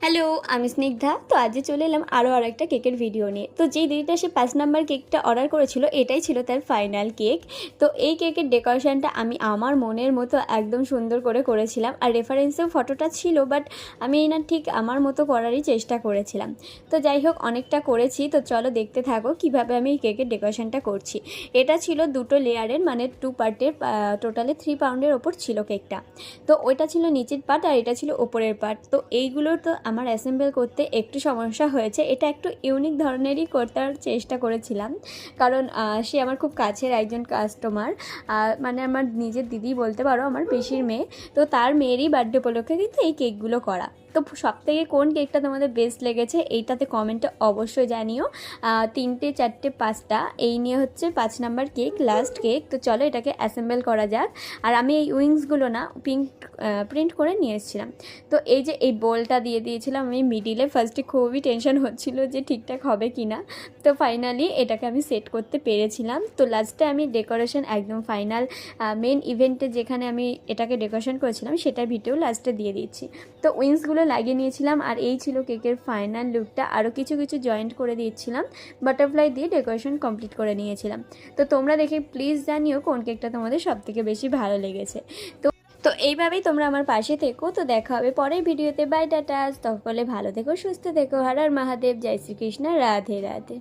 Hello, আমি স্নিগ্ধা। তো আজকে চলে এলাম আরও আরেকটা কেকের ভিডিও নিয়ে। তো যেই দিদিটা সে ৫ নাম্বার কেকটা অর্ডার করেছিল, এটাই ছিল তার ফাইনাল কেক। তো এই কেকের ডেকোরেশনটা আমি আমার মনের মতো একদম সুন্দর করে করেছিলাম। আর রেফারেন্সেও ফটোটা ছিল, বাট আমি না ঠিক আমার মতো করারই চেষ্টা করেছিলাম। তো যাই হোক, অনেকটা করেছি। তো চলো দেখতে থাকো কীভাবে আমি এই কেকের ডেকোরেশনটা করছি। এটা ছিল দুটো লেয়ারের, মানে 2 পার্টের, টোটালি 3 পাউন্ডের ওপর ছিল কেকটা। তো ওইটা ছিল নিচের পার্ট আর এটা ছিল ওপরের পার্ট। তো এইগুলোর তো আমার অ্যাসেম্বল করতে একটু সমস্যা হয়েছে। এটা একটু ইউনিক ধরনেরই করতে চেষ্টা করেছিলাম, কারণ সে আমার খুব কাছের একজন কাস্টমার, মানে আমার নিজের দিদি বলতে পারো, আমার পিসির মেয়ে। তো তার মেয়েরই বার্থডে উপলক্ষে কিন্তু এই কেকগুলো করা। তো সবথেকে কোন কেকটা তোমাদের বেস্ট লেগেছে এইটাতে কমেন্টে অবশ্যই জানিও। 3টে 4টে 5টা এই নিয়ে হচ্ছে 5 নাম্বার কেক, লাস্ট কেক। তো চলো এটাকে অ্যাসেম্বল করা যাক। আর আমি এই উইংসগুলো না প্রিন্ট করে নিয়ে এসেছিলাম। তো এই যে এই বোলটা দিয়ে দিয়েছিলাম আমি মিডিলে। ফার্স্টে খুবই টেনশন হচ্ছিল যে ঠিকঠাক হবে কি না। তো ফাইনালি এটাকে আমি সেট করতে পেরেছিলাম। তো লাস্টে আমি ডেকোরেশন একদম ফাইনাল মেন ইভেন্টে যেখানে আমি এটাকে ডেকোরেশন করেছিলাম সেটার ভিডিও লাস্টে দিয়ে দিচ্ছি। তো উইংসগুলো লাগিয়ে নিয়েছিলাম আর এই ছিল কেকের ফাইনাল লুকটা। আরও কিছু জয়েন্ট করে দিয়েছিলাম, বাটারফ্লাই দিয়ে ডেকোরেশন কমপ্লিট করে নিয়েছিলাম। তো তোমরা দেখে প্লিজ জানিও কোন কেকটা তোমাদের সবথেকে বেশি ভালো লেগেছে। তো এইভাবেই তোমরা আমার পাশে থেকো। তো দেখা হবে পরের ভিডিওতে। বাই টাটা। তখন ভালো থেকো, সুস্থ থেকো। হর হর মহাদেব, জয় শ্রীকৃষ্ণ, রাধে রাধে।